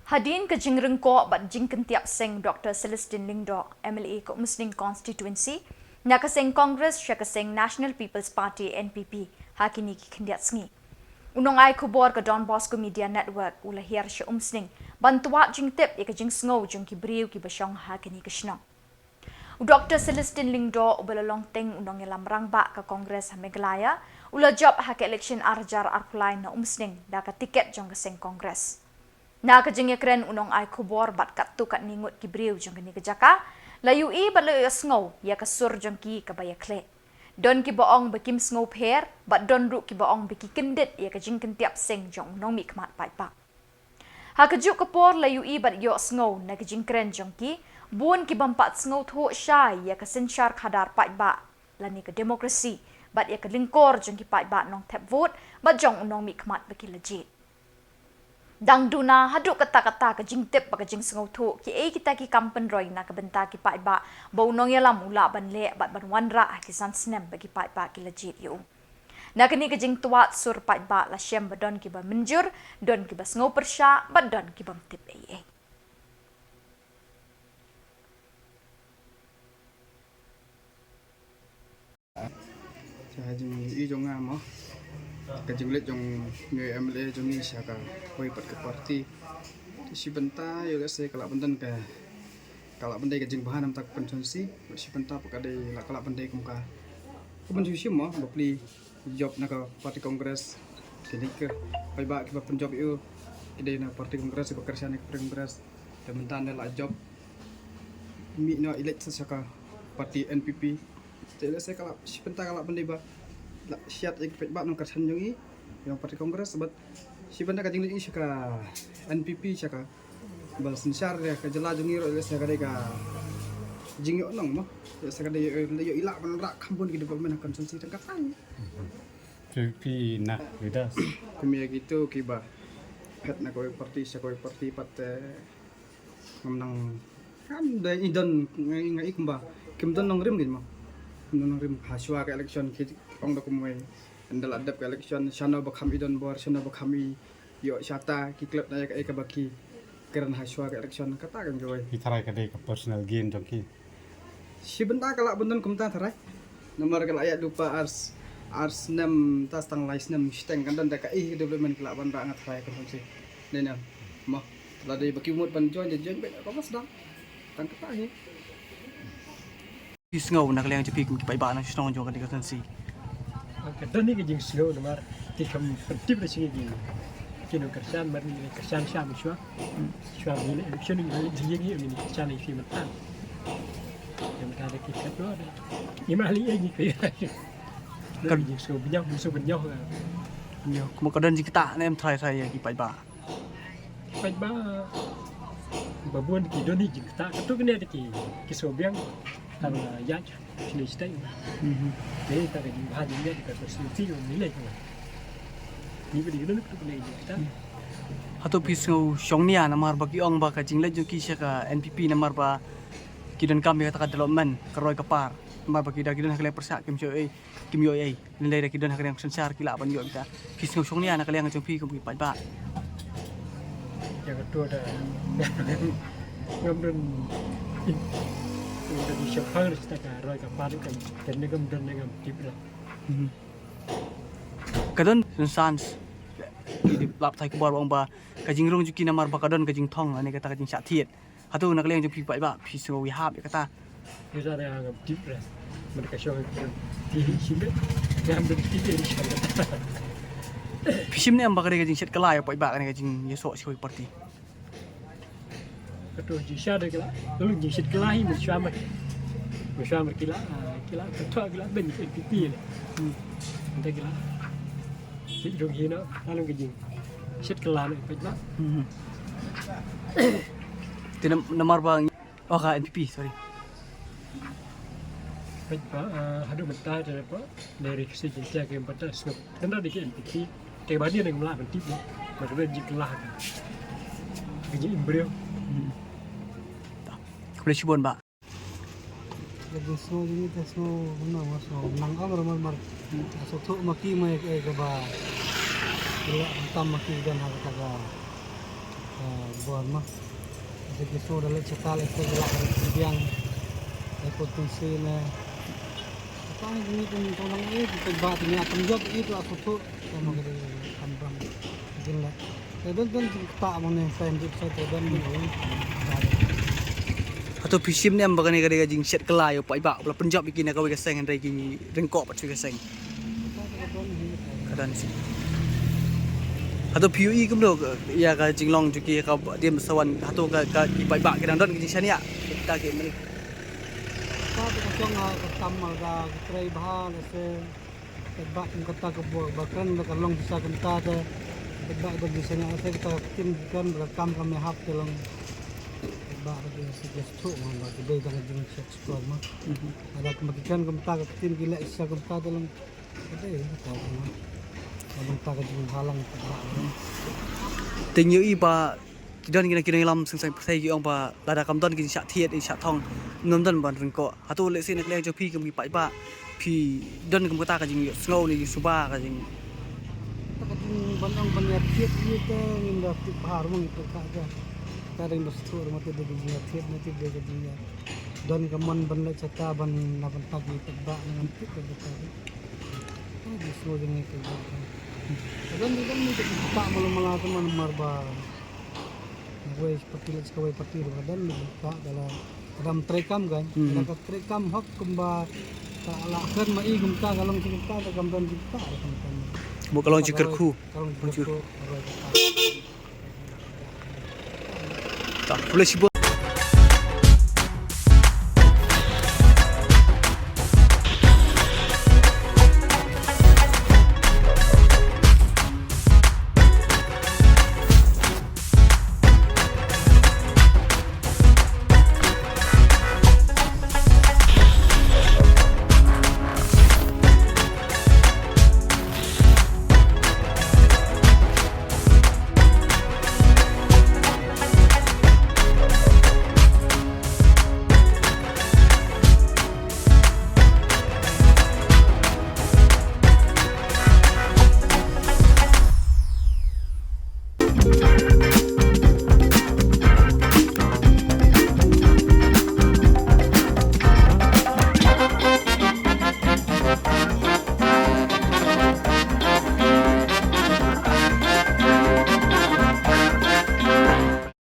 Hadin ke jingreng ko bat jingken tiap seng Dr. Celestine Lingdo, MLA ko Muslim Constituency, na kaseng Congress siya kaseng National People's Party NPP, hakini ki kendiat sengi. Unong ay kubor ke Don Bosco Media Network ulahir siya umsning, bantuat jing tip ya ke jing sengaw jing ki beriu ki basyong hakini ke senang. Dr. Celestine Lingdo ubalalong ting unong yalam rangba ke Kongres Megalaya, ula job hak election arjar arkulay na umsning da ka tiket jong kaseng Kongres. Na kajing keren unong ay kubor bat kat tu kat ningut ki beriu jong kini kejaka, layu i bat layu sengaw ya kasur jong ki kabaya kle. Don ki boong bakim sengaw per, bat don ru ki boong baki kendit ya kajing kentiap seng jong unong mikmat pai pa. Ha kajuk kapor layu i bat yo sengaw na kajing keren jong ki, buon ki bampat sengaw thu syai ya kasensyar kadar pai ba, lani ke demokrasi, bat ya ke lingkor jong ki pai ba nong tap vote, bat jong unong mikmat baki legit. Dang duna haduk kata-kata ke jing tip ba ke jing sengaw tu ki kita ki kampen roy na ke benta ki pai ba bau nong yalam ula ban le bat ban wanra ki san snem bagi pai ba ki legit yu na kini ke jing tuat sur pai ba la syem badon ki ba menjur don ki ba sengaw persya badon ki bam tip ai Jadi ijong ngamo kajing let jong ngai MLA jong ni syaka koi pat ke parti si benta yo se kala benten ke kala bendai kajing bahan am tak pensionsi si benta pakade la kala bendai kumka pensionsi mo bapli job na ka parti kongres jadi ke pai ba ki penjob yu ide na parti kongres ko kerja na parti kongres dan benta la job mi no elect syaka parti NPP jadi saya kala si benta kala bendai ba siat ik pet bab nang kersan jongi yang parti kongres sebab si benda kajing lagi syaka NPP syaka bal sensar ya ka jela jongi ro saya kadai ka jing yo nong mo saya kadai yo ilak ban rak kampun ki development konsumsi tang katang NPP nak beda kemia gitu kiba het na koi parti syaka parti pat menang kan dai idon ngai ikamba kimdon nong rim gin mo nong rim haswa ka election ki ong da kumai andal adap ka election shana bakham idon bor shana bakhami yo syata ki klub na ka baki keren haswa ka election kata kan joy kita rai kadai ke personal gain jongki si benda kala benden kumta tharai nomor kala ayat lupa ars nem tas tang lais nem steng kan dan da ka development kala ban ra ngat tharai kan si nena mo la dei baki mut ban join join be ko mas dang tang kata hi Isngaw na kaliang jepi kum kipai ba na snong jong kan si Kadang ni kejing slow nomor tikam pentip di sini gini. Kino kerjaan mari kerjaan syam syua ini election ini jadi ini kerjaan ini film tan. Yang ada kita tu ada. Ini mahli ini kaya. Kan kejing slow banyak musuh banyak. yo kum kadan jikta na em try try kipai ba Baik ba. Babuan ki doni jikta tu kena ada ki kisobiang kalau ya sini stay. Jadi tak ada bahan dia dekat sini nilai tu. Ni beri kita nak boleh kita. hato pisngaw syong niya na mar bagi ong ba ka jingla jong ki syaka NPP na mar ba kidan kami kata development karoy kapar mar bagi da kidan hakle persa kim yo ai nilai da kidan hakle sensar kila ban yo kita pisngaw syong niya na kaliang jong pi kum kipai ba Yang kedua ada ngamdan udah di Shopang kita kan roy kapal kan dan negam tibra. kadon sans di lap thai ko bar ong ba ka jingrong juki na mar ba kadon ka jing thong ani kata ka jing sa thiet hato na kaliang jong pi pai ba pisngaw wi hab kata Kita ada yang tibra. Mereka show di sini yang bertiga di sana. pisim ni am ba ka jing set kalai pai ba ka jing yeso si parti Kedua jisya ada kela, lalu jisit kelahi bersama kila ketua kila ben NPP le. Entah kila. Si dong hina lalu kejing. Sit kela ni pajak. tinam namar ba oh ka NPP sorry Pajak hadu mentah dari apa dari kesi jintia ke empat sebab kena di NPP. Kayak dia yang melah bentip ni. Macam jik kelah kan. Kejing imbrio. boleh sibon ba Lagi semua ini tes semua menang masuk menang apa mar masuk tu maki mai ke ba. Bila entam maki dan harga buat mah. Jadi sudah lihat sekali itu gelap yang potensi na. Apa ini tentang itu terbat ini akan job itu aku tuh sama dari kampung. Gila. Dan tak mau nih saya dan ini. Atau pisim ni ambakan ni kada jing set kelai pai ba pula penjab bikin ka we seng ndai ki rengkok pat ka seng kadan si atau PUE kum do ya ka jing long juki ka diam sawan atau ka ki pai ba ki dan don ki sania kita ke mari Tapi kacang kamal ka tray bahan se terbat kata ke buat bahkan kalau bisa kata ke terbat bagi sana saya kita tim kan rekam kami hap dalam ba bagi suggest tu mah bagi dia jangan jeng check squad mah ada kematikan kemta ke tim gila isa kemta dalam ada ya tahu mah kemta ke jeng halang tak ting yu i ba don kina kina lam seng seng sai ki ong ba lada kam don ki sha thiet i sha thong nom don ban rengko atau le sin le jo pi kem ki pai ba pi don kem kata ka jing snow ni suba ka jing tak jeng banang banyak tiap itu minda tip har mung itu kaja kadang bestu rumah tu dia punya tiap nanti dia jadinya dan keman benda cakap ban napan pagi tebak dengan tip dia tadi di semua jenis itu dan ni tak malu-malu teman marba gue seperti lihat sekawai pati dan dibuka dalam trekam kan dalam trekam hok kemba tak lakukan mai gemta kalau kita gambar kita kan bu kalong jikar khu kalau jikar tak boleh sibuk